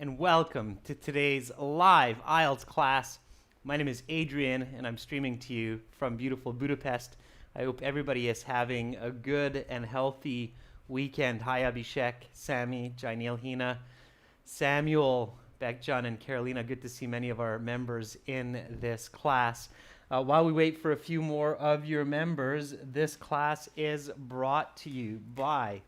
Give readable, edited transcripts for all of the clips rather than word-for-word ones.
and welcome to today's live IELTS class. My name is Adrian, and I'm streaming to you from beautiful Budapest. I hope everybody is having a good and healthy weekend. Hi, Abhishek, Sammy, Jainil, Hina, Samuel, Bekjan, and Carolina. Good to see many of our members in this class. While we wait for a few more of your members, this class is brought to you by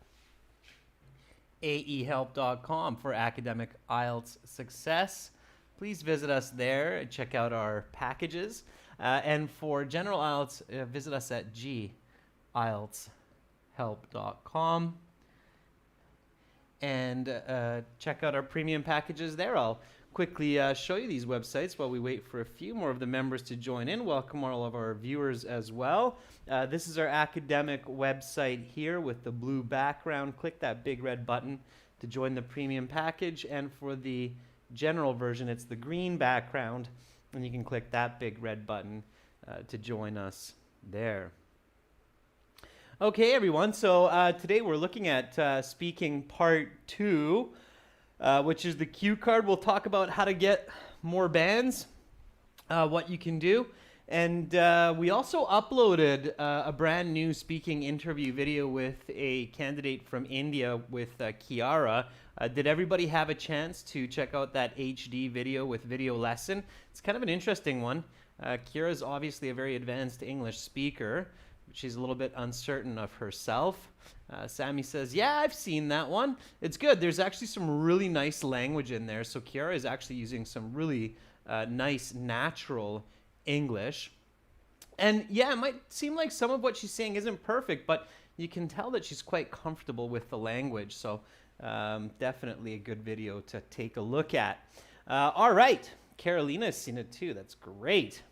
aehelp.com for academic IELTS success. Please visit us there and check out our packages. And for general IELTS, visit us at gieltshelp.com and check out our premium packages there. I'll quickly show you these websites while we wait for a few more of the members to join in. Welcome all of our viewers as well. This is our academic website here with the blue background. Click that big red button to join the premium package, and for the general version it's the green background, and you can click that big red button to join us there. Okay everyone, so today we're looking at speaking part 2, which is the cue card. We'll talk about how to get more bands, what you can do. And we also uploaded a brand new speaking interview video with a candidate from India with Kiara. Did everybody have a chance to check out that HD video with video lesson? It's kind of an interesting one. Kiara is obviously a very advanced English speaker. She's a little bit uncertain of herself. Sammy says, yeah, I've seen that one. It's good. There's actually some really nice language in there. So Kiara is actually using some really nice, natural English. And yeah, it might seem like some of what she's saying isn't perfect, but you can tell that she's quite comfortable with the language. So definitely a good video to take a look at. All right. Carolina's seen it too. That's great.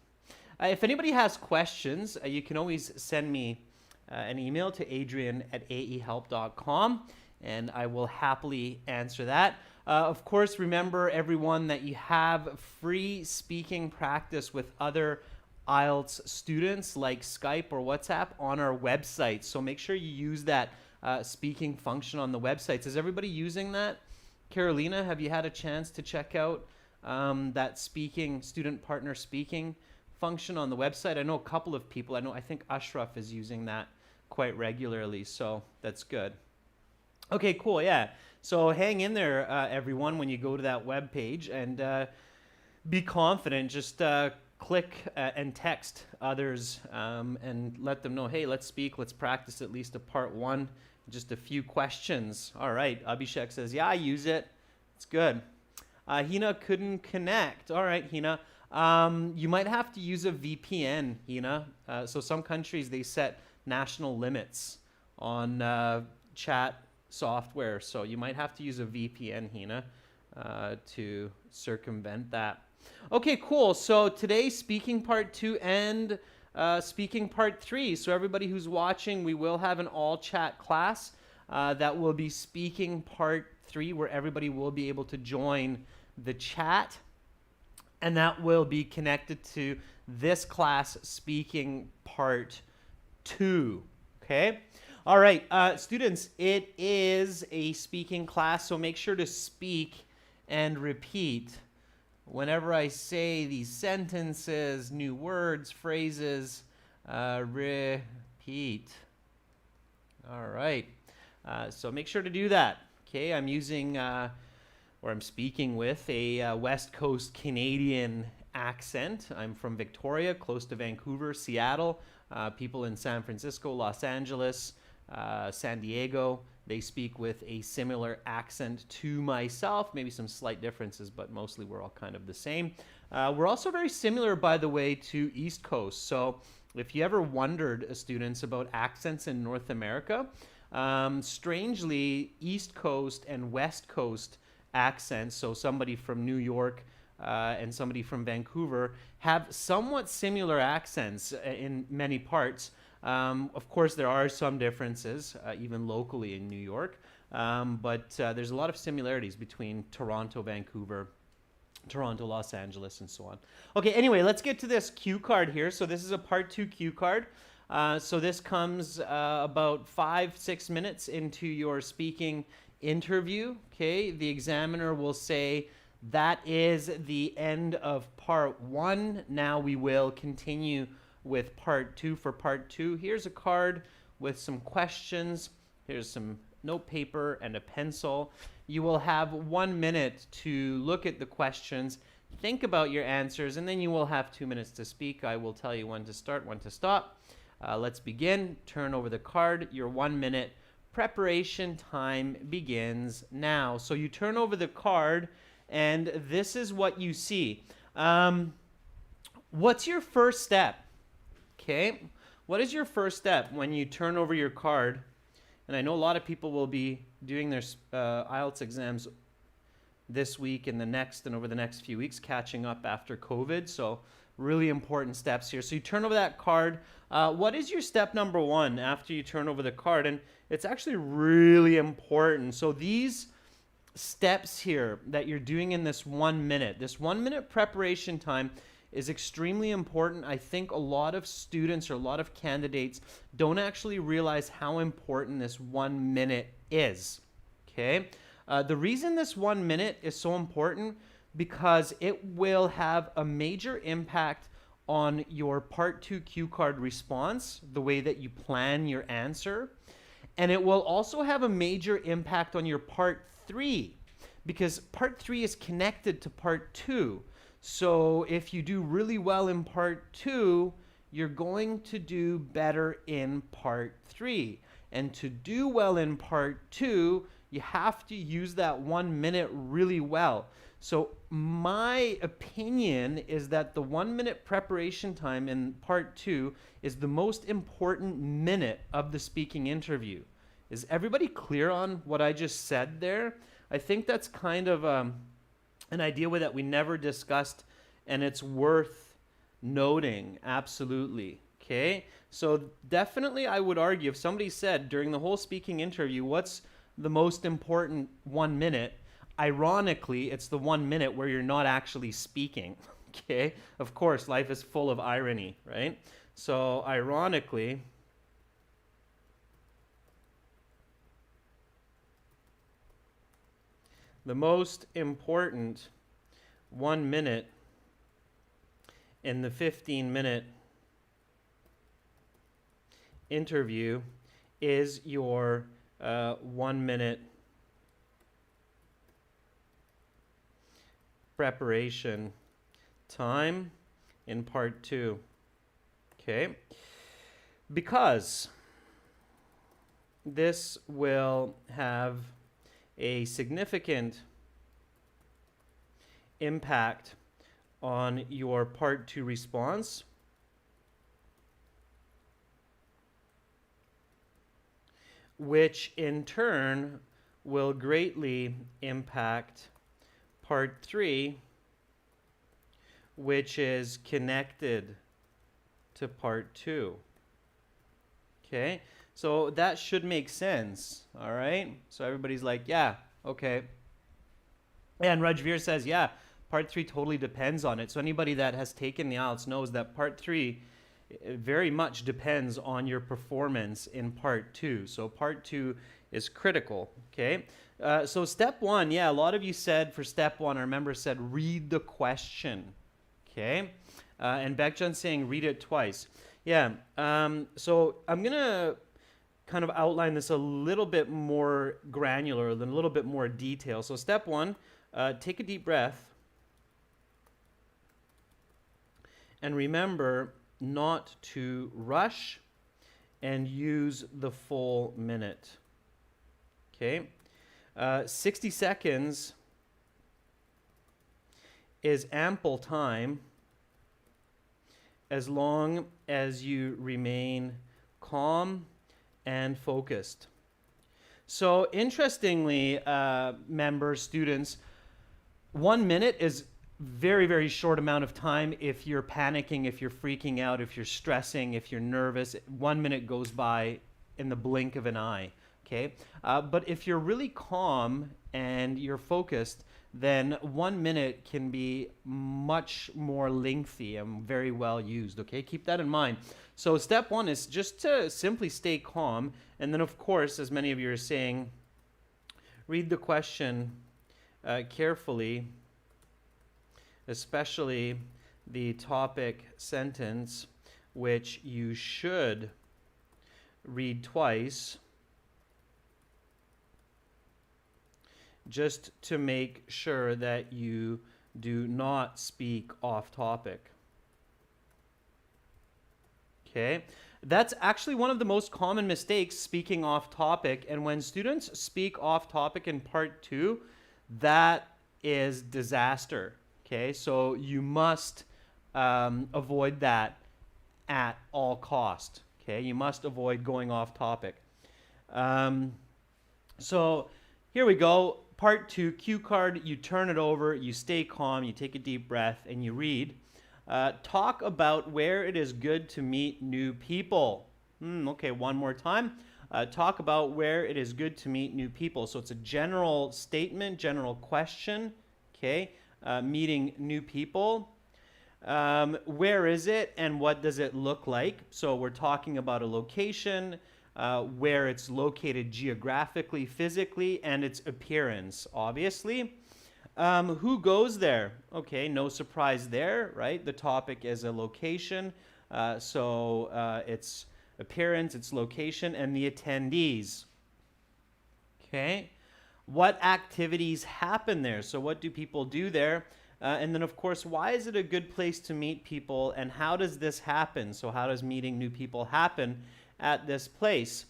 If anybody has questions, you can always send me an email to adrian@aehelp.com, and I will happily answer that. Of course, remember everyone that you have free speaking practice with other IELTS students like Skype or WhatsApp on our website. So make sure you use that speaking function on the websites. Is everybody using that? Carolina, have you had a chance to check out that student partner speaking function on the website? I know a couple of people. I think Ashraf is using that quite regularly, so that's good. Okay, cool, yeah. So hang in there, everyone, when you go to that web page, and be confident. Just click and text others and let them know, hey, let's speak, let's practice at least a part 1, just a few questions. All right, Abhishek says, yeah, I use it. It's good. Hina couldn't connect. All right, Hina. You might have to use a VPN, Hina. So some countries, they set national limits on chat software. So you might have to use a VPN, Hina, to circumvent that. Okay, cool. So today, speaking part 2 and speaking part 3. So everybody who's watching, we will have an all chat class that will be speaking part 3, where everybody will be able to join the chat. And that will be connected to this class, speaking part 2. Okay? All right, students, it is a speaking class, so make sure to speak and repeat whenever I say these sentences, new words, phrases. Repeat. All right. So make sure to do that. Okay, I'm using... or I'm speaking with a West Coast Canadian accent. I'm from Victoria, close to Vancouver, Seattle. People in San Francisco, Los Angeles, San Diego, they speak with a similar accent to myself, maybe some slight differences, but mostly we're all kind of the same. We're also very similar, by the way, to East Coast. So if you ever wondered, students, about accents in North America, strangely, East Coast and West Coast accents, so somebody from New York and somebody from Vancouver, have somewhat similar accents in many parts. Of course, there are some differences, even locally in New York, but there's a lot of similarities between Toronto, Vancouver, Toronto, Los Angeles, and so on. Okay, anyway, let's get to this cue card here. So this is a part 2 cue card. So this comes about 5-6 minutes into your speaking interview. Okay, the examiner will say that is the end of part 1. Now we will continue with part 2. For part 2, here's a card with some questions. Here's some note paper and a pencil. You will have 1 minute to look at the questions, think about your answers, and then you will have 2 minutes to speak. I will tell you when to start, when to stop. Let's begin. Turn over the card. Your 1 minute preparation time begins now. So you turn over the card, and this is what you see. What's your first step? Okay. What is your first step when you turn over your card? And I know a lot of people will be doing their IELTS exams this week and the next and over the next few weeks, catching up after COVID. So really important steps here. So you turn over that card. What is your step number 1 after you turn over the card? And it's actually really important. So these steps here that you're doing in this 1 minute, this 1 minute preparation time is extremely important. I think a lot of students or a lot of candidates don't actually realize how important this 1 minute is. Okay? The reason this 1 minute is so important because it will have a major impact on your part 2 cue card response, the way that you plan your answer. And it will also have a major impact on your part 3 because part 3 is connected to part 2. So if you do really well in part 2, you're going to do better in part 3. And to do well in part 2, you have to use that 1 minute really well. So my opinion is that the 1 minute preparation time in part 2 is the most important minute of the speaking interview. Is everybody clear on what I just said there? I think that's kind of an idea that we never discussed, and it's worth noting, absolutely. Okay, so definitely I would argue if somebody said during the whole speaking interview, what's the most important 1 minute? Ironically, it's the 1 minute where you're not actually speaking. Okay, of course, life is full of irony, right? So ironically, the most important 1 minute in the 15-minute interview is your 1 minute preparation time in part 2. Okay? Because this will have a significant impact on your part 2 response, which in turn will greatly impact part 3, which is connected to part 2. Okay? So that should make sense, all right? So everybody's like, yeah, okay. And Rajveer says, yeah, part 3 totally depends on it. So anybody that has taken the IELTS knows that part 3 very much depends on your performance in part 2. So part 2 is critical, okay? So step 1, yeah, a lot of you said for step 1, our member said, read the question, okay? And Bekjan's saying, read it twice. Yeah, so I'm going to kind of outline this a little bit more granular, a little bit more detail. So step 1, take a deep breath. And remember not to rush and use the full minute. Okay? 60 seconds is ample time as long as you remain calm and focused. So interestingly, members, students, 1 minute is very, very short amount of time. If you're panicking, if you're freaking out, if you're stressing, if you're nervous, 1 minute goes by in the blink of an eye, okay? But if you're really calm and you're focused, then 1 minute can be much more lengthy and very well used, okay? Keep that in mind. So step 1 is just to simply stay calm. And then, of course, as many of you are saying, read the question carefully, especially the topic sentence, which you should read twice, just to make sure that you do not speak off topic. Okay, that's actually one of the most common mistakes, speaking off topic. And when students speak off topic in part 2, that is disaster. Okay, so you must avoid that at all cost. Okay, you must avoid going off topic. So here we go. Part 2, cue card. You turn it over, you stay calm, you take a deep breath, and you read. Talk about where it is good to meet new people. Okay, one more time. Talk about where it is good to meet new people. So it's a general statement, general question. Okay, meeting new people. Where is it and what does it look like? So we're talking about a location, where it's located geographically, physically, and its appearance, obviously. Who goes there? Okay, no surprise there, right? The topic is a location, so its appearance, its location, and the attendees. Okay, what activities happen there? So what do people do there? And then, of course, why is it a good place to meet people, and how does this happen? So how does meeting new people happen at this place?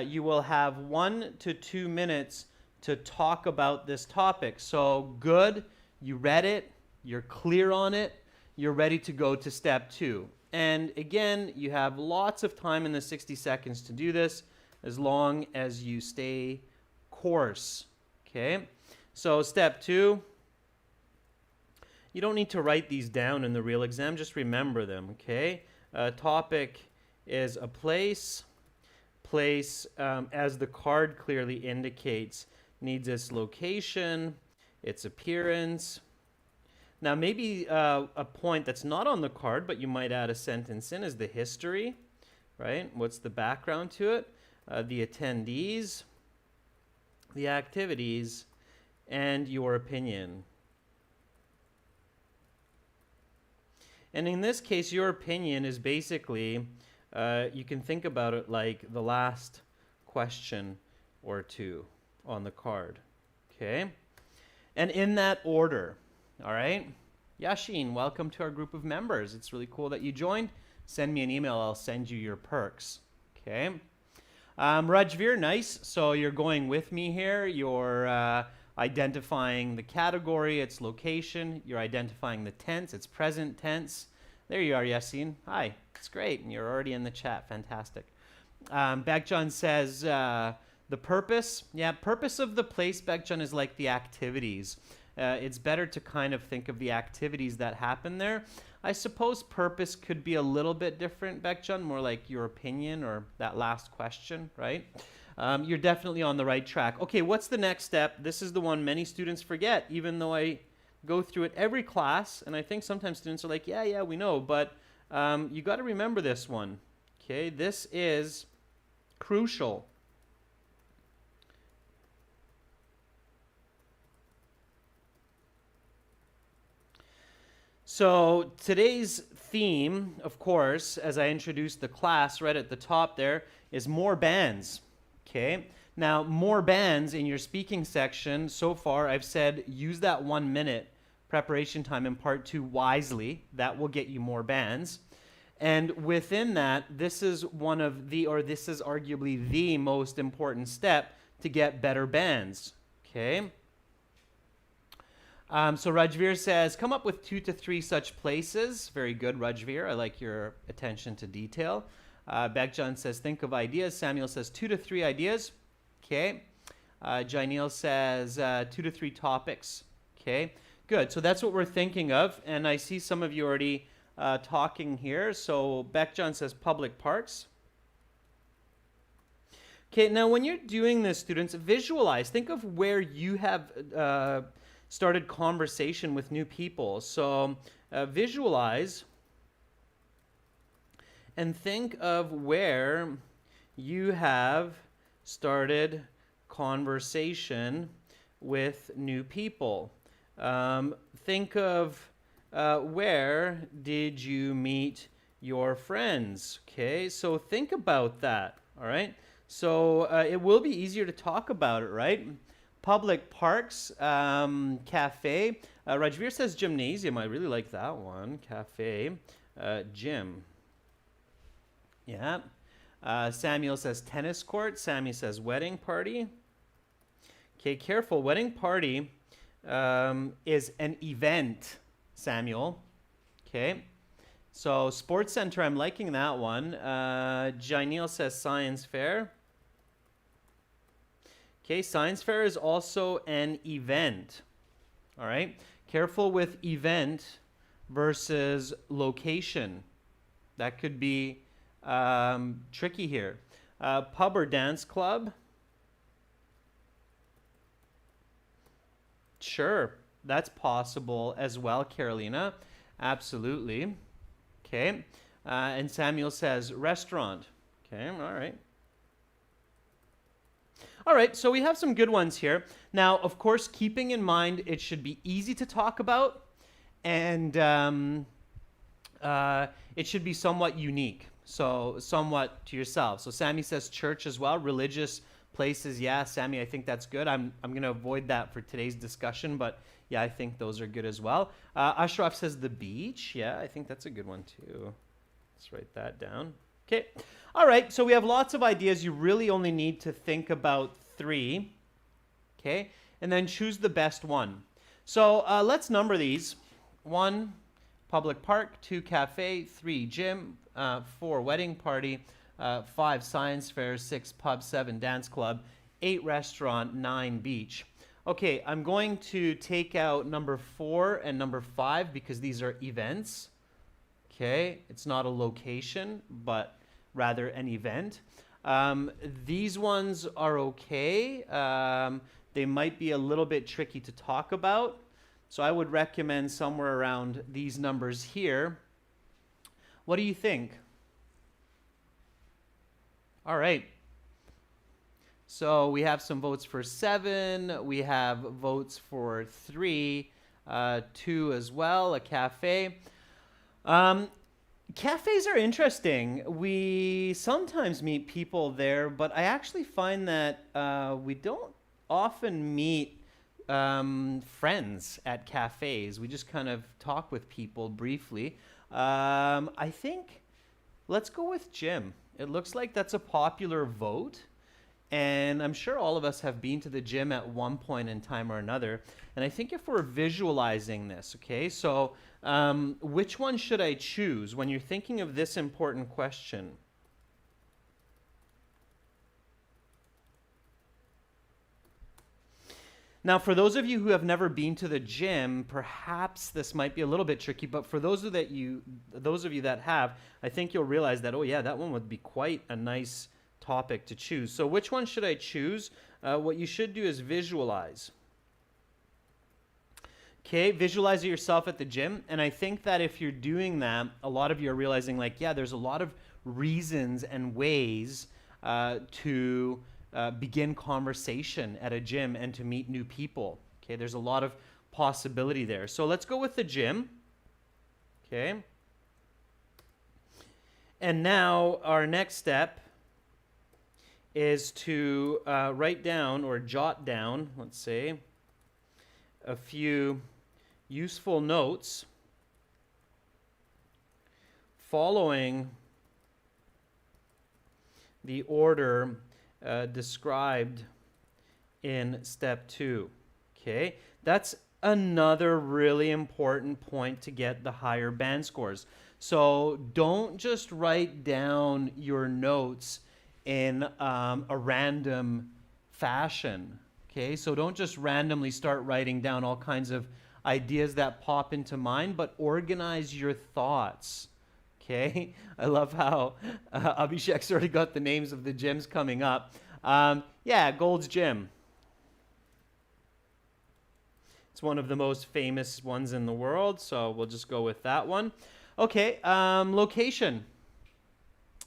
You will have 1 to 2 minutes to talk about this topic. So good, you read it, you're clear on it, you're ready to go to step 2. And again, you have lots of time in the 60 seconds to do this, as long as you stay course. Okay, so step 2, you don't need to write these down in the real exam, just remember them. Okay, topic is a place. Place, as the card clearly indicates, needs its location, its appearance. Now, maybe a point that's not on the card, but you might add a sentence in, is the history, right? What's the background to it? The attendees, the activities, and your opinion. And in this case, your opinion is basically, you can think about it like the last question or two on the card. Okay? And in that order. All right? Yashin, welcome to our group of members. It's really cool that you joined. Send me an email. I'll send you your perks. Okay? Rajveer, nice. So you're going with me here. You're identifying the category, its location. You're identifying the tense, its present tense. There you are, Yasin. Hi. It's great. And you're already in the chat. Fantastic. Bagjan says the purpose. Yeah, purpose of the place, Bagjan, is like the activities. It's better to kind of think of the activities that happen there. I suppose purpose could be a little bit different, Bagjan, more like your opinion or that last question, right? You're definitely on the right track. Okay, what's the next step? This is the one many students forget, even though I go through it every class, and I think sometimes students are like, yeah, we know, but you got to remember this one. Okay, this is crucial. So today's theme, of course, as I introduced the class right at the top there, is more bands. Okay, now more bands in your speaking section. So far, I've said use that 1 minute preparation time in part 2 wisely. That will get you more bands. And within that, this is one of the, or this is arguably the most important step to get better bands. Okay. So Rajveer says, come up with 2 to 3 such places. Very good, Rajveer. I like your attention to detail. Bagjan says, think of ideas. Samuel says, 2 to 3 ideas. Okay. Jainil says, 2 to 3 topics. Okay. Good. So that's what we're thinking of. And I see some of you already talking here. So Bagjan says, public parks. Okay. Now, when you're doing this, students, visualize. Think of where you have started conversation with new people. So visualize and think of where you have started conversation with new people. Think of where did you meet your friends? Okay, so think about that. All right, so it will be easier to talk about it, right? Public parks, cafe. Rajveer says gymnasium. I really like that one. Cafe, gym. Yeah. Samuel says tennis court. Sammy says wedding party. Okay, careful. Wedding party is an event, Samuel. Okay. So sports center, I'm liking that one. Janelle says science fair. Okay, science fair is also an event. All right. Careful with event versus location. That could be tricky here. Pub or dance club. Sure, that's possible as well, Carolina. Absolutely. Okay. And Samuel says restaurant. Okay, all right. All right, so we have some good ones here. Now, of course, keeping in mind it should be easy to talk about, and it should be somewhat unique, so somewhat to yourself. So Sammy says church as well, religious places. Yeah, Sammy, I think that's good. I'm going to avoid that for today's discussion, but yeah, I think those are good as well. Ashraf says the beach. Yeah, I think that's a good one too. Let's write that down. Okay. All right, so we have lots of ideas. You really only need to think about 3. Okay, and then choose the best one. So let's number these. 1, public park. 2, cafe. 3, gym. 4, wedding party. 5, science fair. 6, pub. 7, dance club. 8, restaurant. 9, beach. Okay, I'm going to take out number 4 and number 5 because these are events. Okay, it's not a location, but rather an event. These ones are okay. They might be a little bit tricky to talk about. So I would recommend somewhere around these numbers here. What do you think? All right. So we have some votes for 7. We have votes for 3, 2 as well, a cafe. Cafes are interesting. We sometimes meet people there, but I actually find that we don't often meet friends at cafes. We just kind of talk with people briefly. I think let's go with gym. It looks like that's a popular vote. And I'm sure all of us have been to the gym at one point in time or another. And I think if we're visualizing this, okay, so which one should I choose when you're thinking of this important question? Now, for those of you who have never been to the gym, perhaps this might be a little bit tricky, but for those of you that have, I think you'll realize that, oh yeah, that one would be quite a nice topic to choose. So which one should I choose? What you should do is visualize. Okay, visualize yourself at the gym. And I think that if you're doing that, a lot of you are realizing like, yeah, there's a lot of reasons and ways to begin conversation at a gym and to meet new people. Okay, there's a lot of possibility there. So let's go with the gym. Okay. And now our next step is to write down or jot down, let's say, a few useful notes following the order described in step 2. Okay, that's another really important point to get the higher band scores. So don't just write down your notes in a random fashion. Okay, so don't just randomly start writing down all kinds of ideas that pop into mind, but organize your thoughts. Okay, I love how Abhishek's already got the names of the gyms coming up. Yeah, Gold's Gym. It's one of the most famous ones in the world, so we'll just go with that one. Okay, location.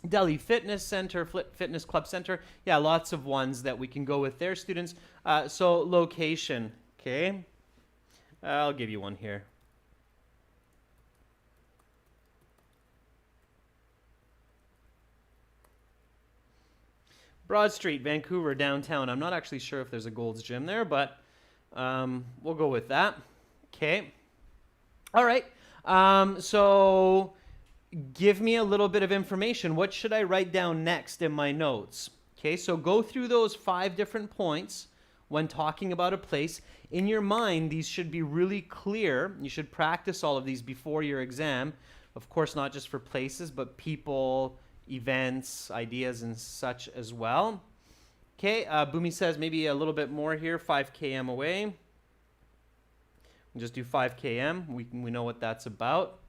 Delhi Fitness Center, Fitness Club Center. Yeah, lots of ones that we can go with their students. So location, okay? I'll give you one here. Broad Street, Vancouver, downtown. I'm not actually sure if there's a Gold's Gym there, but we'll go with that. Okay. All right. So give me a little bit of information. What should I write down next in my notes? Okay, so go through those 5 different points when talking about a place. In your mind, these should be really clear. You should practice all of these before your exam. Of course, not just for places, but people, events, ideas, and such as well. Okay, Boomy says maybe a little bit more here, 5 km away. We'll just do 5 km. We know what that's about.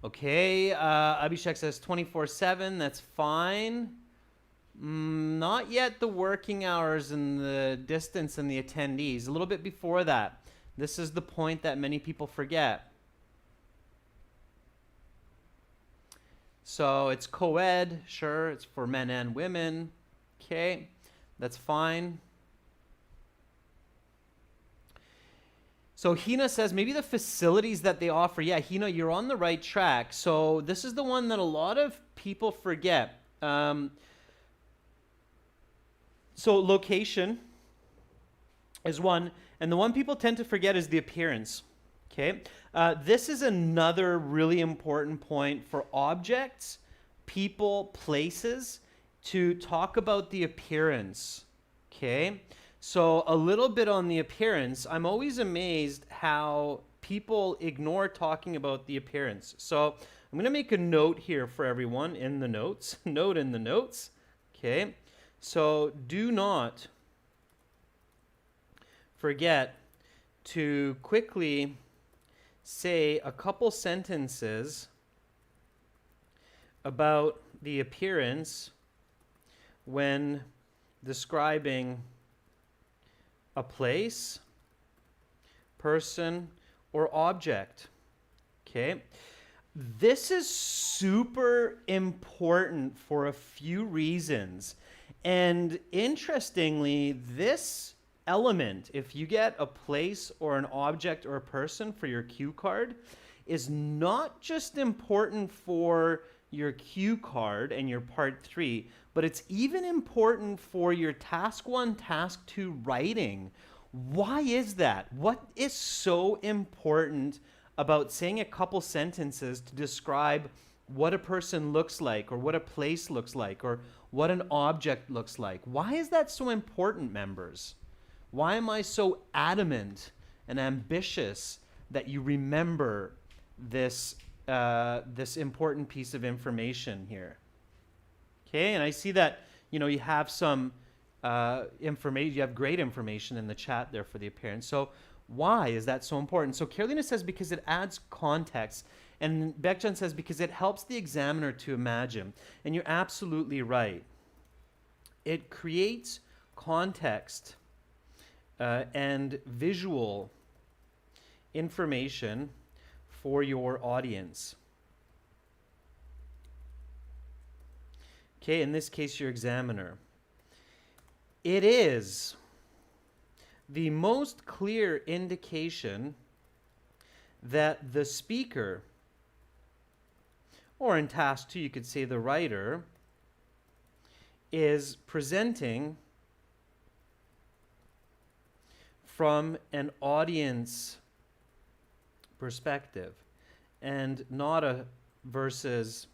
Okay, Abhishek says 24/7. That's fine. Not yet the working hours and the distance and the attendees. A little bit before that. This is the point that many people forget. So it's co-ed, sure, it's for men and women. Okay, that's fine. So Hina says maybe the facilities that they offer. Yeah, Hina, you're on the right track. So this is the one that a lot of people forget. So location is one, and the one people tend to forget is the appearance. Okay, this is another really important point for objects, people, places, to talk about the appearance. Okay, so a little bit on the appearance. I'm always amazed how people ignore talking about the appearance. So I'm going to make a note here for everyone in the notes. Note in the notes. Okay, so do not forget to quickly say a couple sentences about the appearance when describing a place, person, or object. Okay? This is super important for a few reasons. And interestingly, this element, if you get a place or an object or a person for your cue card, is not just important for your cue card and your part 3, but it's even important for your task 1, task 2 writing. Why is that? What is so important about saying a couple sentences to describe what a person looks like, or what a place looks like, or what an object looks like? Why is that so important, members? Why am I so adamant and ambitious that you remember this this important piece of information here? Okay, and I see that you have some information. You have great information in the chat there for the appearance. So why is that so important? So Carolina says because it adds context, and Bekjan says because it helps the examiner to imagine. And you're absolutely right. It creates context and visual information for your audience. Okay, in this case, your examiner. It is the most clear indication that the speaker, or in task 2, you could say the writer, is presenting from an audience perspective and not a versus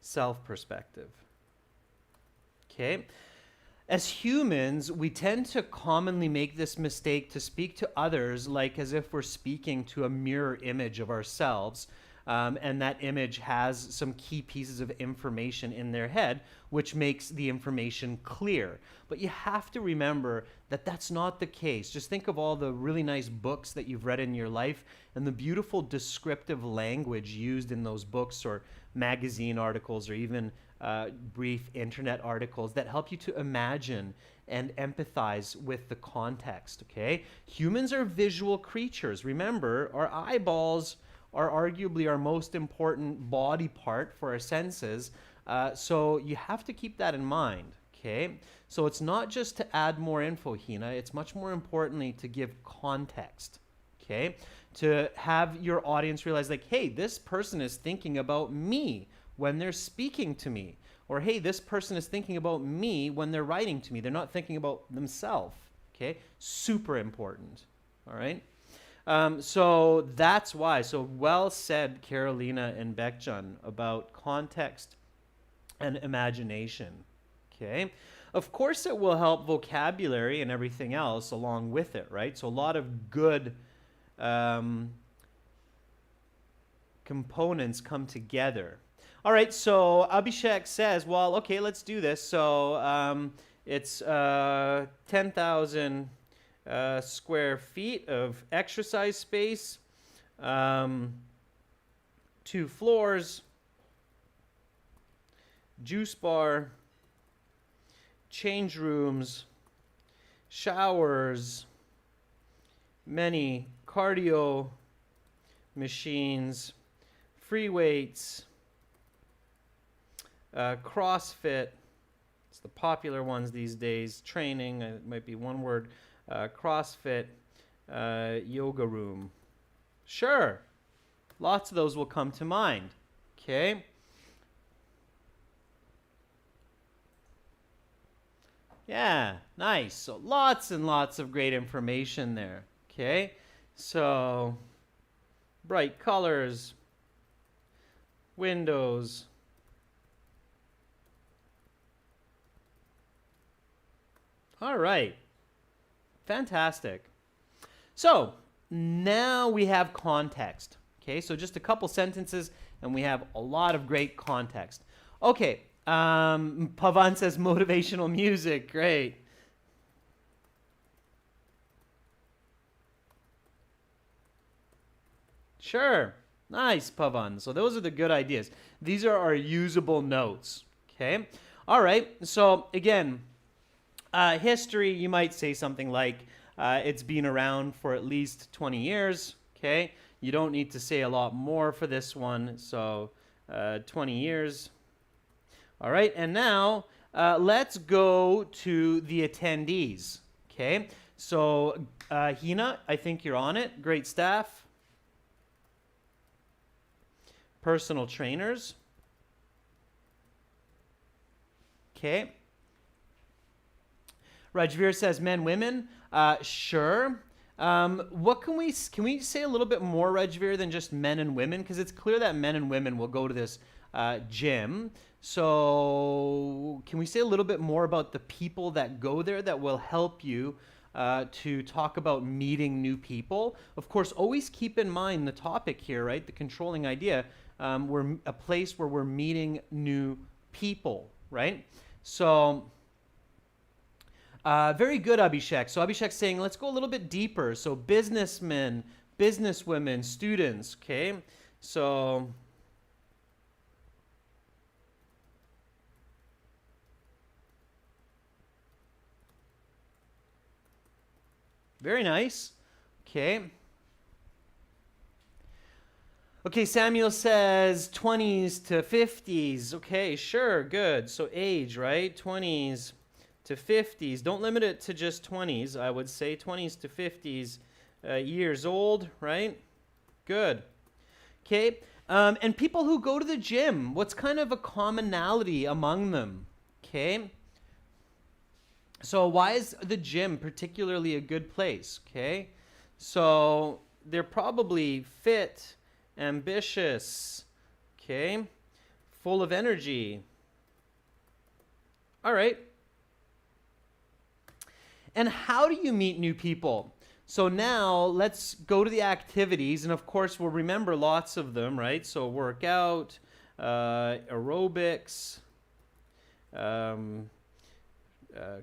self perspective. Okay? As humans, we tend to commonly make this mistake to speak to others like as if we're speaking to a mirror image of ourselves. And that image has some key pieces of information in their head, which makes the information clear. But you have to remember that that's not the case. Just think of all the really nice books that you've read in your life and the beautiful descriptive language used in those books or magazine articles or even brief internet articles that help you to imagine and empathize with the context, okay? Humans are visual creatures. Remember, our eyeballs are arguably our most important body part for our senses. So you have to keep that in mind, okay? So it's not just to add more info, Hina. It's much more importantly to give context, okay? To have your audience realize, like, hey, this person is thinking about me when they're speaking to me. Or, hey, this person is thinking about me when they're writing to me. They're not thinking about themselves, okay? Super important, all right? So that's why. So well said, Carolina and Bekjan, about context and imagination, okay? Of course, it will help vocabulary and everything else along with it, right? So a lot of good components come together. All right, so Abhishek says, well, okay, let's do this. So it's 10,000 square feet of exercise space, 2 floors, juice bar, change rooms, showers, many cardio machines, free weights, CrossFit. It's the popular ones these days. Training, it might be one word. CrossFit, yoga room. Sure, lots of those will come to mind. Okay. Yeah, nice. So lots and lots of great information there. Okay, so bright colors, windows. All right, fantastic. So now we have context. Okay, so just a couple sentences and we have a lot of great context. Okay, Pavan says motivational music. Great. Sure. Nice, Pavan. So those are the good ideas. These are our usable notes. Okay. All right. So again, history, you might say something like it's been around for at least 20 years. Okay. You don't need to say a lot more for this one. So 20 years. All right, and now let's go to the attendees, okay? So, Hina, I think you're on it. Great staff. Personal trainers. Okay. Rajveer says men, women. Sure. What can we say a little bit more, Rajveer, than just men and women? Because it's clear that men and women will go to this gym. So can we say a little bit more about the people that go there that will help you to talk about meeting new people? Of course, always keep in mind the topic here, right? The controlling idea. We're a place where we're meeting new people, right? So very good, Abhishek. So Abhishek's saying, let's go a little bit deeper. So businessmen, businesswomen, students, okay? So very nice. Okay. Okay, Samuel says 20s to 50s. Okay, sure, good. So age, right? 20s to 50s. Don't limit it to just 20s. I would say 20s to 50s years old, right? Good. Okay. And people who go to the gym, what's kind of a commonality among them? Okay. So why is the gym particularly a good place? Okay, so they're probably fit, ambitious, okay, full of energy. All right. And how do you meet new people? So now let's go to the activities, and of course we'll remember lots of them, right? So workout, aerobics,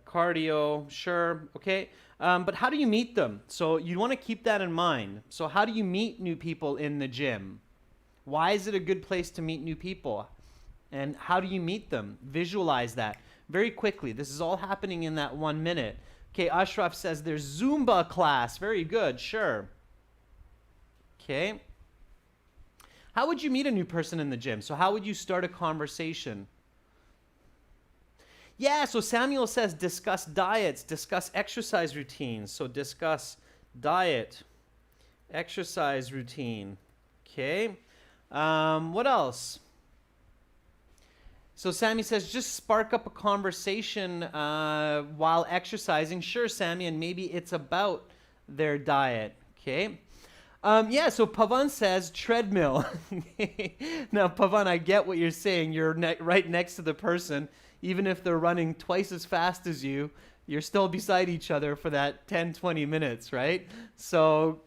cardio, sure, okay. But how do you meet them? So you want to keep that in mind. So how do you meet new people in the gym? Why is it a good place to meet new people? And how do you meet them? Visualize that very quickly. This is all happening in that 1 minute. Okay, Ashraf says there's Zumba class. Very good, sure. Okay. How would you meet a new person in the gym? So how would you start a conversation? Yeah, so Samuel says discuss diets, discuss exercise routines. So discuss diet, exercise routine. Okay. What else? So Sammy says just spark up a conversation while exercising. Sure, Sammy, and maybe it's about their diet. Okay. Yeah, so Pavan says treadmill. Now, Pavan, I get what you're saying. You're right next to the person. Even if they're running twice as fast as you, you're still beside each other for that 10, 20 minutes, right? So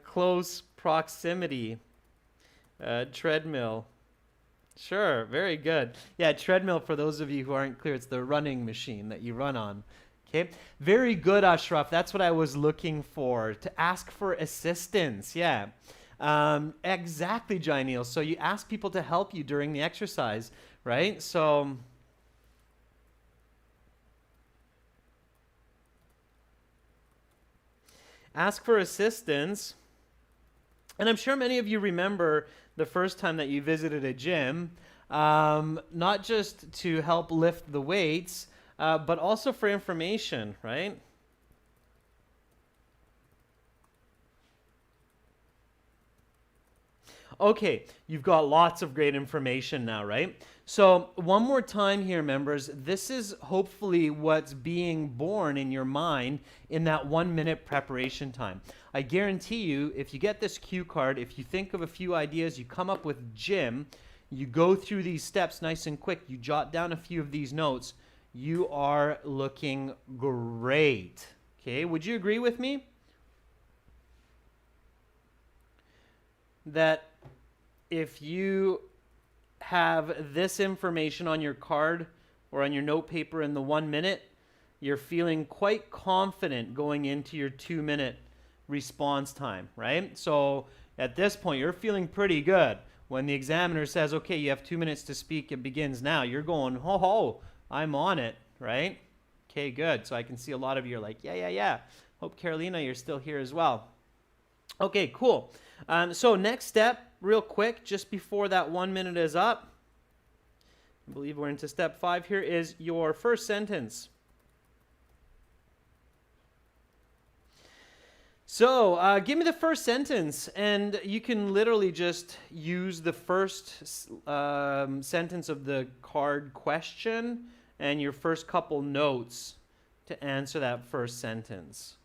close proximity, treadmill. Sure, very good. Yeah, treadmill, for those of you who aren't clear, it's the running machine that you run on. Okay, very good, Ashraf. That's what I was looking for, to ask for assistance. Yeah, exactly, Jainil. So you ask people to help you during the exercise, right? So ask for assistance. And I'm sure many of you remember the first time that you visited a gym, not just to help lift the weights, but also for information, right? Okay, you've got lots of great information now, right? So one more time here, members, this is hopefully what's being born in your mind in that 1 minute preparation time. I guarantee you, if you get this cue card, if you think of a few ideas, you come up with gym, you go through these steps nice and quick, you jot down a few of these notes, you are looking great. Okay, would you agree with me? That if you have this information on your card or on your note paper in the 1 minute, you're feeling quite confident going into your 2 minute response time, right? So at this point, you're feeling pretty good. When the examiner says, okay, you have 2 minutes to speak, it begins now, you're going, ho ho, I'm on it, right? Okay, good. So I can see a lot of you are like, yeah. Hope, Carolina, you're still here as well. Okay, cool. So next step, real quick, just before that 1 minute is up, I believe we're into step 5 here, is your first sentence. So give me the first sentence, and you can literally just use the first sentence of the card question and your first couple notes to answer that first sentence.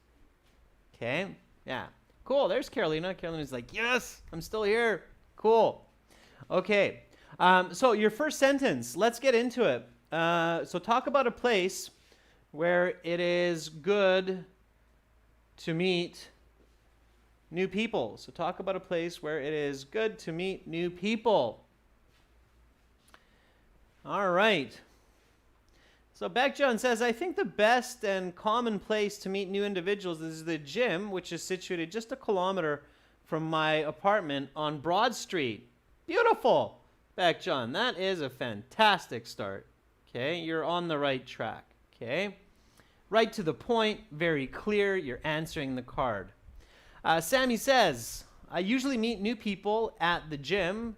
Okay? Yeah. Cool. There's Carolina. Carolina's like, yes, I'm still here. Cool. Okay. So your first sentence, let's get into it. So talk about a place where it is good to meet new people. So talk about a place where it is good to meet new people. All right. So Beckjohn says, I think the best and common place to meet new individuals is the gym, which is situated just a kilometer from my apartment on Broad Street. Beautiful, Beckjohn. That is a fantastic start. Okay, you're on the right track. Okay, right to the point, very clear. You're answering the card. Sammy says, I usually meet new people at the gym.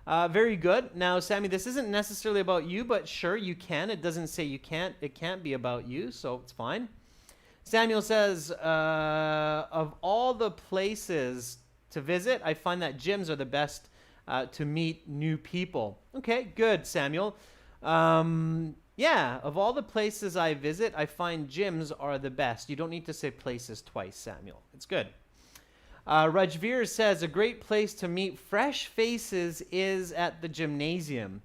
Very good. Now, Sammy, this isn't necessarily about you, but sure, you can. It doesn't say you can't. It can't be about you, so it's fine. Samuel says, of all the places to visit, I find that gyms are the best to meet new people. Okay, good, Samuel. Yeah, of all the places I visit, I find gyms are the best. You don't need to say places twice, Samuel. It's good. Rajveer says, a great place to meet fresh faces is at the gymnasium.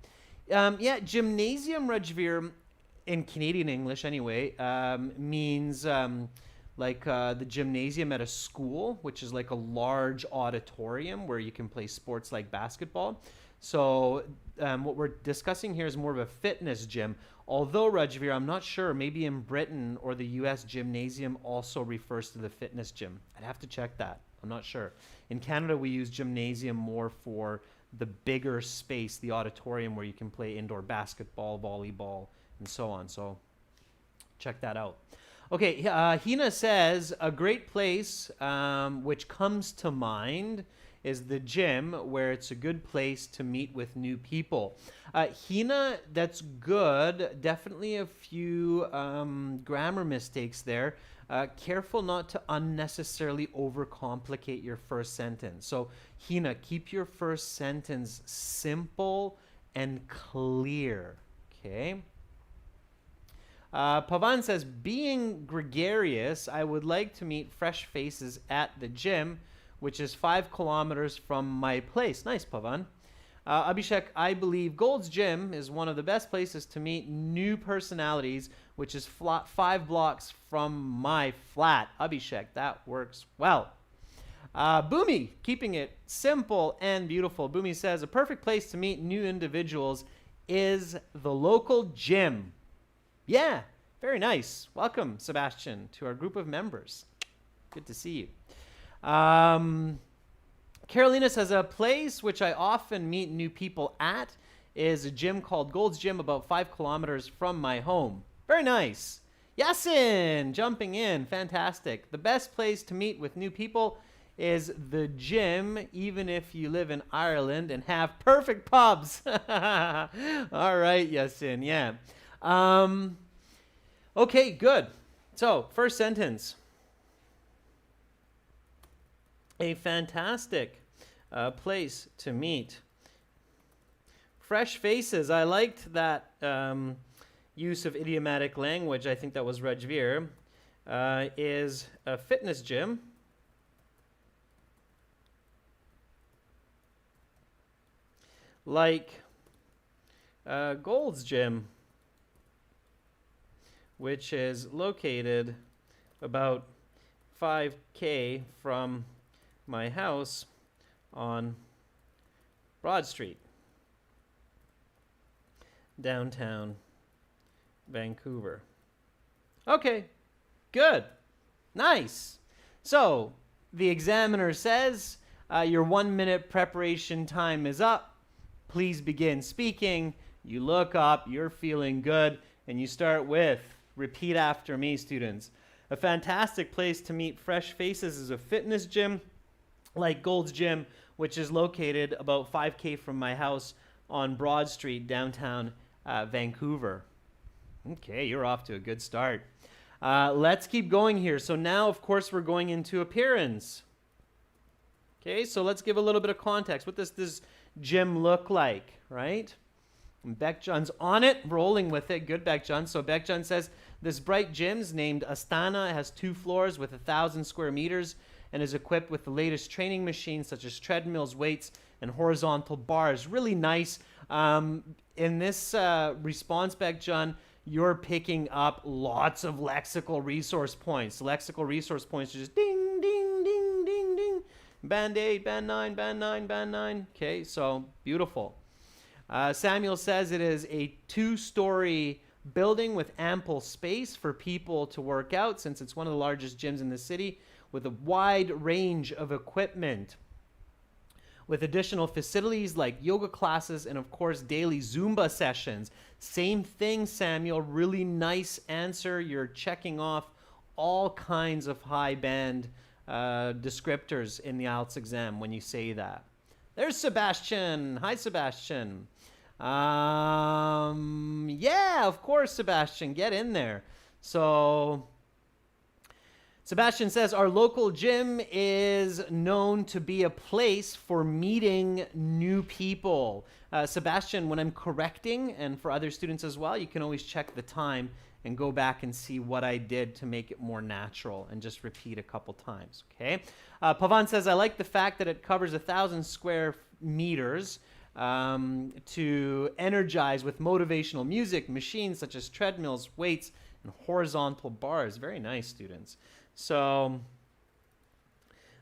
Yeah, gymnasium, Rajveer, in Canadian English anyway, means like the gymnasium at a school, which is like a large auditorium where you can play sports like basketball. So what we're discussing here is more of a fitness gym. Although, Rajveer, I'm not sure, maybe in Britain or the US, gymnasium also refers to the fitness gym. I'd have to check that. I'm not sure. In Canada, we use gymnasium more for the bigger space, the auditorium where you can play indoor basketball, volleyball, and so on. So check that out. Okay, Hina says, a great place which comes to mind is the gym, where it's a good place to meet with new people. Hina, that's good. Definitely a few grammar mistakes there. Careful not to unnecessarily overcomplicate your first sentence. So, Hina, keep your first sentence simple and clear. Okay? Pavan says, being gregarious, I would like to meet fresh faces at the gym, which is 5 kilometers from my place. Nice, Pavan. Abhishek, I believe Gold's Gym is one of the best places to meet new personalities, which is 5 blocks from my flat. Abhishek, that works well. Boomy, keeping it simple and beautiful. Boomy says, a perfect place to meet new individuals is the local gym. Yeah, very nice. Welcome, Sebastian, to our group of members. Good to see you. Carolina says, a place which I often meet new people at is a gym called Gold's Gym, about 5 kilometers from my home. Very nice. Yasin, jumping in. Fantastic. The best place to meet with new people is the gym, even if you live in Ireland and have perfect pubs. All right, Yasin, yeah. Okay, good. So, first sentence. A fantastic place to meet fresh faces. I liked that use of idiomatic language. I think that was Rajveer. Is a fitness gym. Like Gold's Gym, which is located about 5K from my house on Broad Street, downtown Vancouver. Okay, good. Nice. So, the examiner says, your 1 minute preparation time is up. Please begin speaking. You look up, you're feeling good, and you start with, repeat after me, students. A fantastic place to meet fresh faces is a fitness gym like Gold's Gym, which is located about 5K from my house on Broad Street, downtown Vancouver. Okay, you're off to a good start. Let's keep going here. So now, of course, we're going into appearance. Okay, so let's give a little bit of context. What does this gym look like, right? And Beckjohn's on it, rolling with it. Good, Beckjohn. So Beckjohn says, this bright gym's named Astana. It has 2 floors with 1,000 square meters and is equipped with the latest training machines such as treadmills, weights, and horizontal bars. Really nice. In this response, Beckjohn, you're picking up lots of lexical resource points. Lexical resource points are just ding, ding, ding, ding, ding. Band 8, band 9, band 9, band 9. Okay, so beautiful. Samuel says it is a 2-story building with ample space for people to work out, since it's one of the largest gyms in the city, with a wide range of equipment, with additional facilities like yoga classes and, of course, daily Zumba sessions. Same thing, Samuel. Really nice answer. You're checking off all kinds of high band descriptors in the IELTS exam when you say that. There's Sebastian. Hi, Sebastian. Yeah, of course, Sebastian. Get in there. So Sebastian says, our local gym is known to be a place for meeting new people. Sebastian, when I'm correcting, and for other students as well, you can always check the time and go back and see what I did to make it more natural and just repeat a couple times, okay? Pavan says, I like the fact that it covers 1,000 square meters to energize with motivational music, machines such as treadmills, weights, and horizontal bars. Very nice, students. So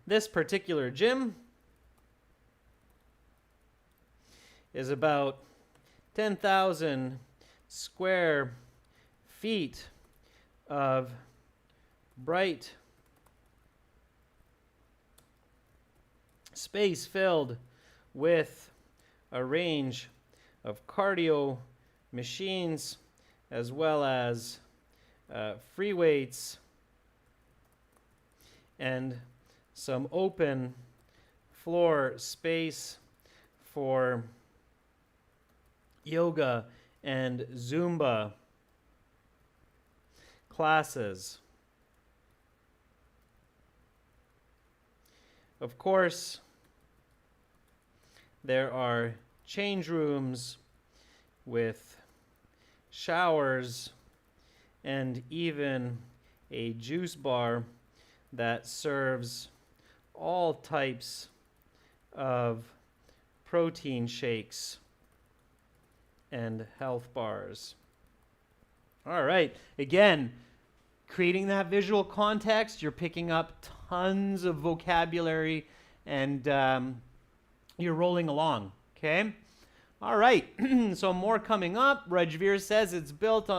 this particular gym is about 10,000 square feet of bright space filled with a range of cardio machines as well as free weights and some open floor space for yoga and Zumba classes. Of course, there are change rooms with showers and even a juice bar that serves all types of protein shakes and health bars. All right, again, creating that visual context, you're picking up tons of vocabulary and you're rolling along, okay? All right, so more coming up. Rajveer says it's built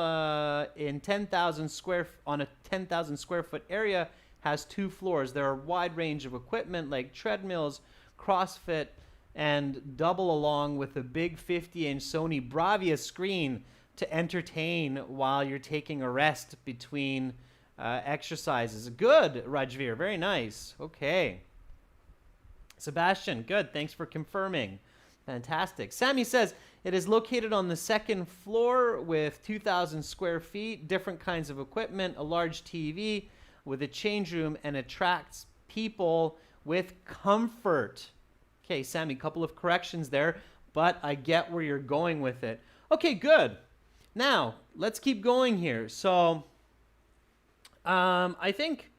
in 10,000 square on a 10,000 square foot area, has 2 floors. There are a wide range of equipment like treadmills, CrossFit, and double along with a big 50-inch Sony Bravia screen to entertain while you're taking a rest between exercises. Good, Rajveer, very nice. Okay. Sebastian, good, thanks for confirming. Fantastic. Sammy says it is located on the 2nd floor with 2,000 square feet, different kinds of equipment, a large TV with a change room, and attracts people with comfort. Okay, Sammy, a couple of corrections there, but I get where you're going with it. Okay, good. Now, let's keep going here. So, I think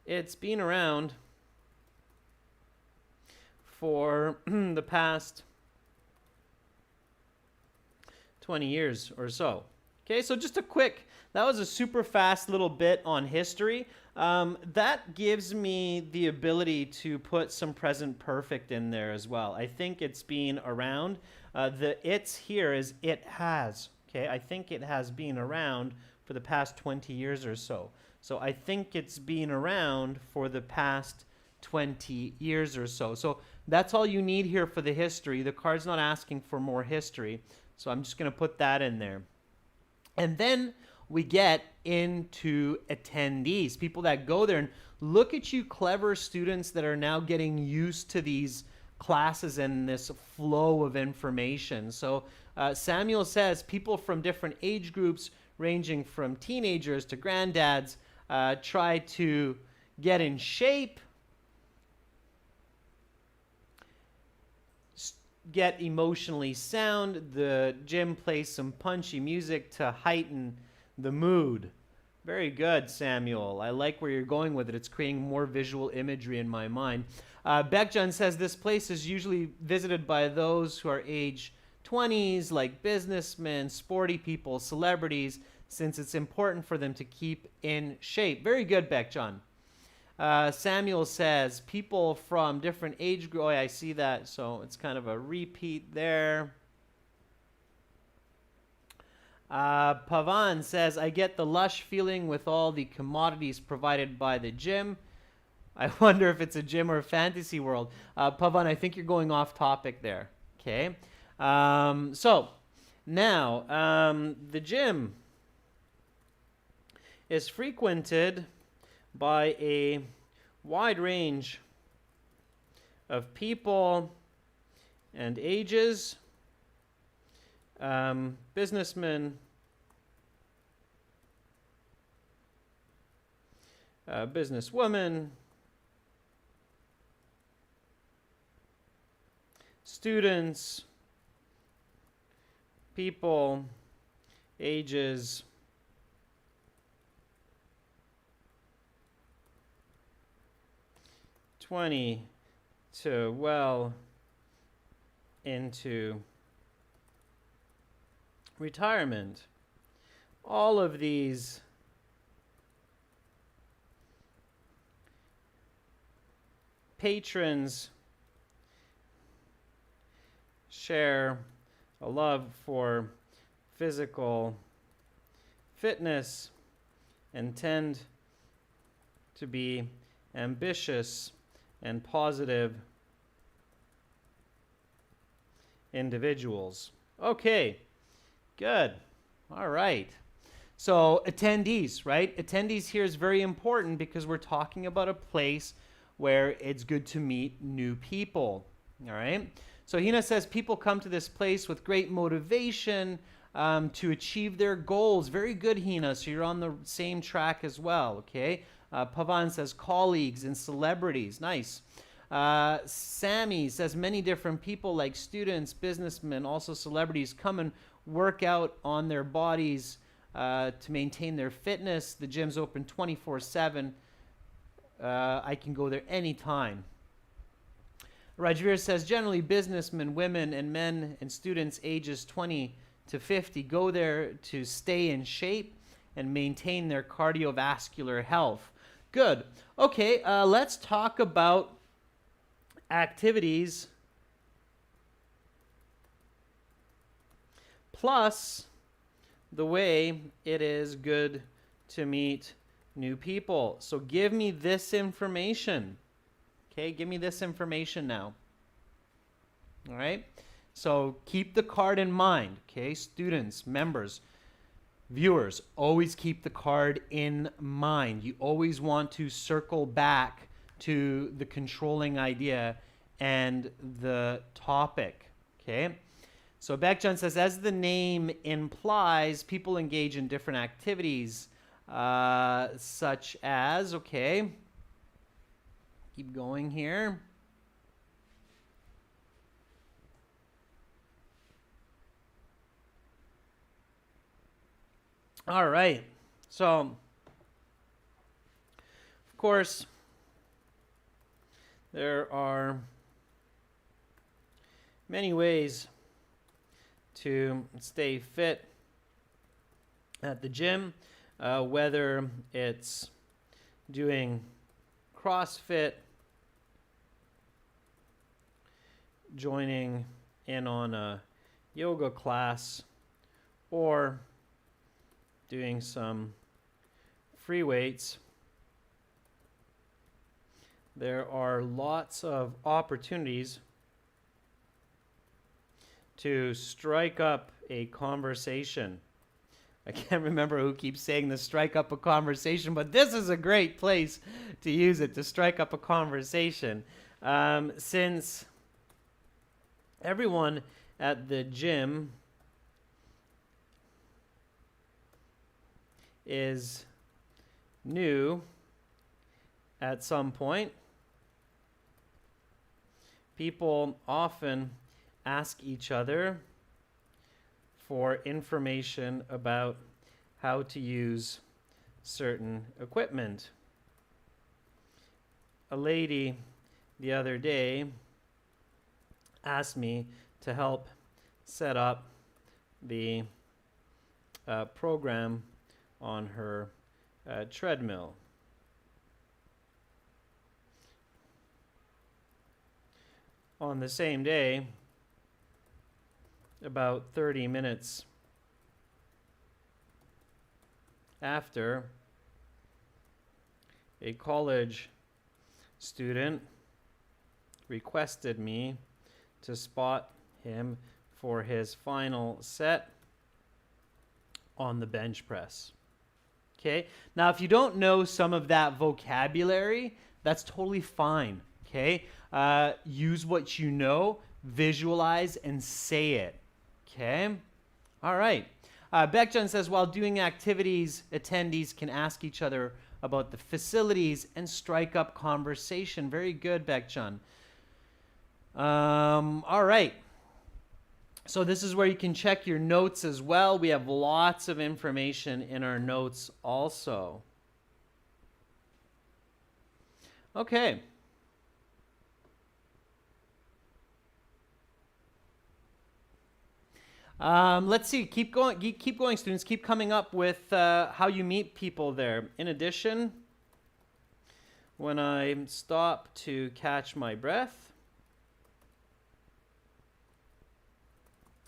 it's been around for the past 20 years or so. Okay, so just a quick, that was a super fast little bit on history. That gives me the ability to put some present perfect in there as well. I think it's been around. The it's here is it has. Okay, I think it has been around for the past 20 years or so. So I think it's been around for the past 20 years or so. So that's all you need here for the history. The card's not asking for more history. So I'm just going to put that in there. And then we get into attendees, people that go there. And look at you clever students that are now getting used to these classes and this flow of information. So Samuel says people from different age groups, ranging from teenagers to granddads, try to get in shape, get emotionally sound. The gym plays some punchy music to heighten the mood. Very good, Samuel. I like where you're going with it. It's creating more visual imagery in my mind. Bekjan says this place is usually visited by those who are age 20s, like businessmen, sporty people, celebrities, since it's important for them to keep in shape. Very good, Bekjan. Samuel says people from different age groups. Oh, yeah, I see that. So it's kind of a repeat there. Pavan says, I get the lush feeling with all the commodities provided by the gym. I wonder if it's a gym or a fantasy world. Pavan, I think you're going off topic there. Okay. So now the gym is frequented by a wide range of people and ages, businessmen, businesswomen, students, people, ages, '20 to well into retirement. All of these patrons share a love for physical fitness and tend to be ambitious and positive individuals. Okay, good. All right. So attendees, right? Attendees here is very important because we're talking about a place where it's good to meet new people. All right. So Hina says people come to this place with great motivation to achieve their goals. Very good, Hina. So you're on the same track as well. Okay. Pavan says colleagues and celebrities. Nice. Sammy says many different people like students, businessmen, also celebrities come and work out on their bodies to maintain their fitness. The gym's open 24/7. I can go there anytime. Rajveer says generally businessmen, women, and men and students ages 20 to 50 go there to stay in shape and maintain their cardiovascular health. Good. Okay, let's talk about activities plus the way it is good to meet new people. So give me this information. Okay, give me this information now. All right, so keep the card in mind. Okay, students, members, viewers, always keep the card in mind. You always want to circle back to the controlling idea and the topic. Okay, so Baekjun says, as the name implies, people engage in different activities such as, okay, keep going here. All right, so of course there are many ways to stay fit at the gym, whether it's doing CrossFit, joining in on a yoga class, or doing some free weights. There are lots of opportunities to strike up a conversation. I can't remember who keeps saying this, strike up a conversation, but this is a great place to use it, to strike up a conversation. Since everyone at the gym is new at some point, people often ask each other for information about how to use certain equipment. A lady the other day asked me to help set up the program on her treadmill. On the same day, about 30 minutes after, a college student requested me to spot him for his final set on the bench press. Okay, now if you don't know some of that vocabulary, that's totally fine. Okay, use what you know, visualize, and say it. Okay, all right. Baekjun says, while doing activities, attendees can ask each other about the facilities and strike up conversation. Very good, Baekjun. All right. So this is where you can check your notes as well. We have lots of information in our notes also. Okay. Let's see. Keep going, students. Keep coming up with how you meet people there. In addition, when I stop to catch my breath,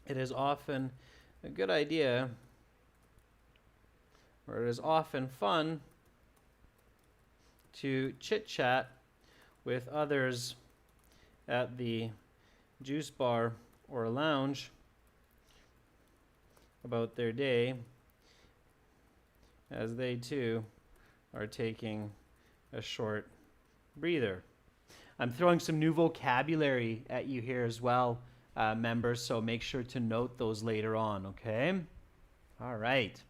it is often a good idea, or it is often fun, to chit-chat with others at the juice bar or lounge about their day, as they too are taking a short breather. I'm throwing some new vocabulary at you here as well, members, so make sure to note those later on, okay? All right.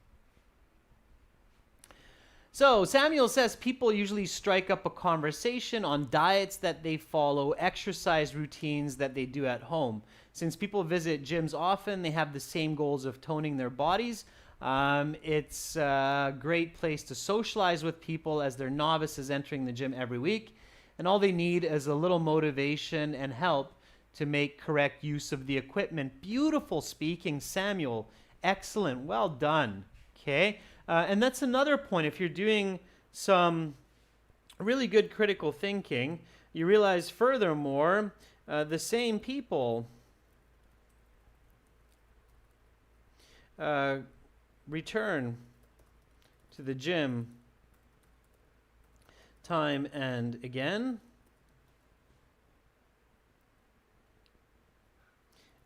So Samuel says people usually strike up a conversation on diets that they follow, exercise routines that they do at home. Since people visit gyms often, they have the same goals of toning their bodies. It's a great place to socialize with people as they're novices entering the gym every week. And all they need is a little motivation and help to make correct use of the equipment. Beautiful speaking, Samuel. Excellent. Well done. Okay. And that's another point. If you're doing some really good critical thinking, you realize furthermore, the same people return to the gym time and again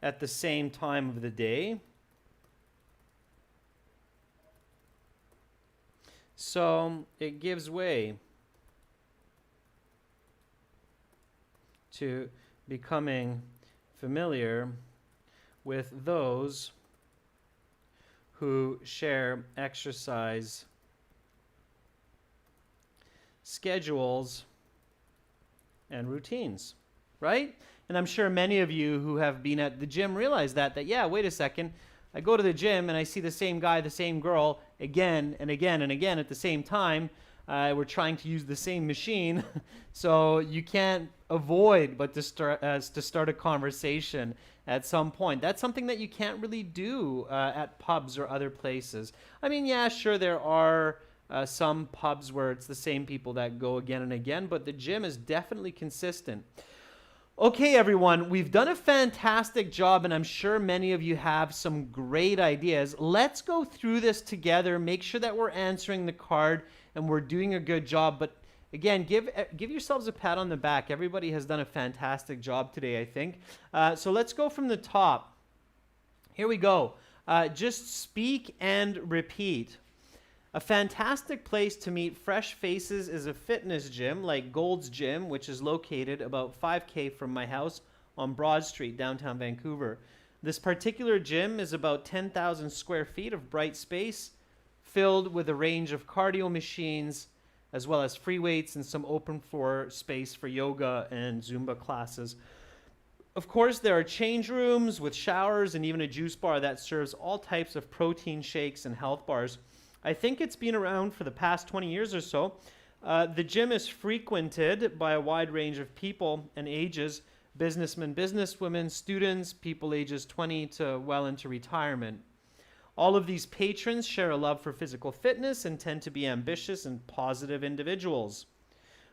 at the same time of the day. So it gives way to becoming familiar with those who share exercise schedules and routines, right? And I'm sure many of you who have been at the gym realize that yeah, wait a second, I go to the gym and I see the same guy, the same girl again and again and again at the same time. We're trying to use the same machine, so you can't avoid but to start a conversation at some point. That's something that you can't really do at pubs or other places. I mean, yeah, sure, there are some pubs where it's the same people that go again and again, but the gym is definitely consistent. Okay, everyone, we've done a fantastic job, and I'm sure many of you have some great ideas. Let's go through this together, make sure that we're answering the card and we're doing a good job. But again, give yourselves a pat on the back. Everybody has done a fantastic job today, I think. So let's go from the top. Here we go. Just speak and repeat. A fantastic place to meet fresh faces is a fitness gym like Gold's Gym, which is located about 5K from my house on Broad Street, downtown Vancouver. This particular gym is about 10,000 square feet of bright space, filled with a range of cardio machines, as well as free weights and some open floor space for yoga and Zumba classes. Of course, there are change rooms with showers and even a juice bar that serves all types of protein shakes and health bars. I think it's been around for the past 20 years or so. The gym is frequented by a wide range of people and ages, businessmen, businesswomen, students, people ages 20 to well into retirement. All of these patrons share a love for physical fitness and tend to be ambitious and positive individuals.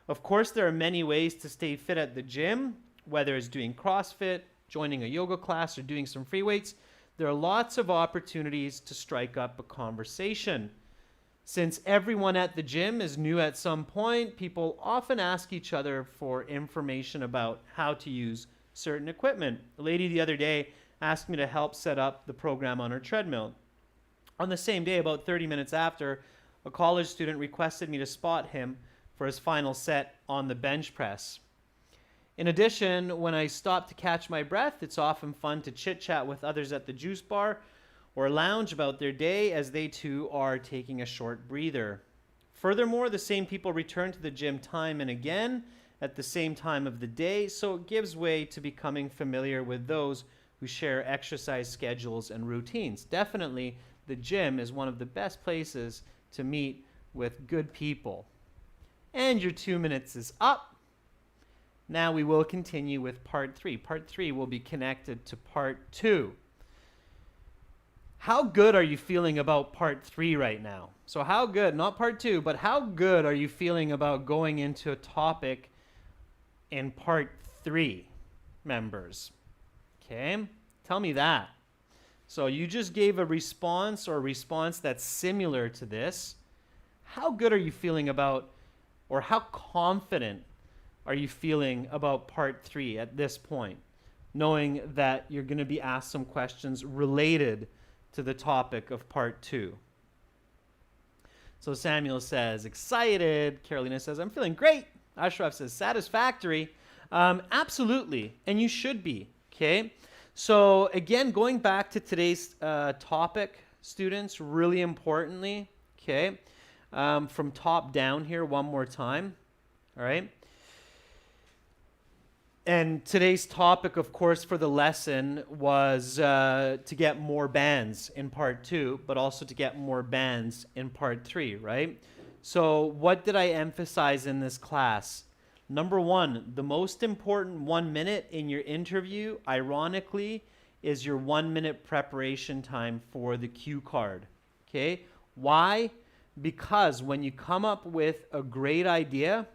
Of course, there are many ways to stay fit at the gym, whether it's doing CrossFit, joining a yoga class, or doing some free weights. There are lots of opportunities to strike up a conversation. Since everyone at the gym is new at some point, people often ask each other for information about how to use certain equipment. A lady the other day asked me to help set up the program on her treadmill. On the same day, about 30 minutes after, a college student requested me to spot him for his final set on the bench press. In addition, when I stop to catch my breath, it's often fun to chit-chat with others at the juice bar or lounge about their day as they too are taking a short breather. Furthermore, the same people return to the gym time and again at the same time of the day, so it gives way to becoming familiar with those who share exercise schedules and routines. Definitely, the gym is one of the best places to meet with good people. And your 2 minutes is up. Now we will continue with part 3. Part 3 will be connected to part 2. How good are you feeling about part 3 right now? So how good, not part 2, but how good are you feeling about going into a topic in part 3, members? Okay, tell me that. So you just gave a response or a response that's similar to this. How good are you feeling about, or how confident are you feeling about part 3 at this point, knowing that you're going to be asked some questions related to the topic of part 2? So Samuel says, excited. Carolina says, I'm feeling great. Ashraf says, satisfactory. Absolutely, and you should be, okay? So again, going back to today's topic, students, really importantly, okay? From top down here one more time, all right? And today's topic, of course, for the lesson was to get more bands in part 2, but also to get more bands in part 3, right? So what did I emphasize in this class? Number 1, the most important 1 minute in your interview, ironically, is your 1 minute preparation time for the cue card, okay? Why? Because when you come up with a great idea,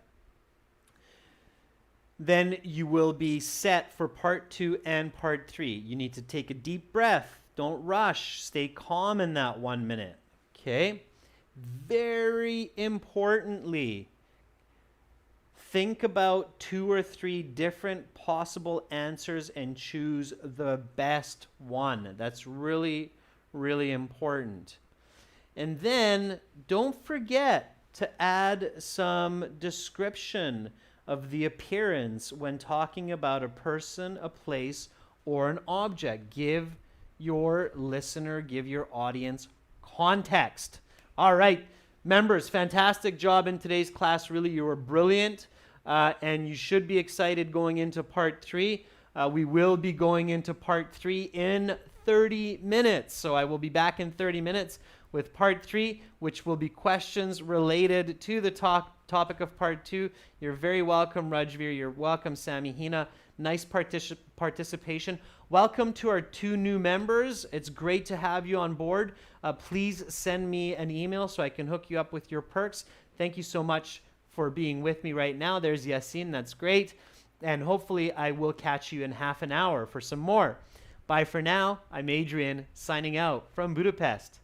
then you will be set for part 2 and part 3. You need to take a deep breath. Don't rush. Stay calm in that 1 minute. Okay? Very importantly, think about 2 or 3 different possible answers and choose the best one. That's really, really important. And then don't forget to add some description of the appearance when talking about a person, a place, or an object. Give your listener, give your audience context. All right, members, fantastic job in today's class. Really, you were brilliant, and you should be excited going into part 3. We will be going into part 3 in 30 minutes. So I will be back in 30 minutes with part 3, which will be questions related to the topic of part 2. You're very welcome, Rajveer. You're welcome, Sami Hina. Nice participation. Welcome to our 2 new members. It's great to have you on board. Please send me an email so I can hook you up with your perks. Thank you so much for being with me right now. There's Yassine. That's great. And hopefully I will catch you in half an hour for some more. Bye for now. I'm Adrian, signing out from Budapest.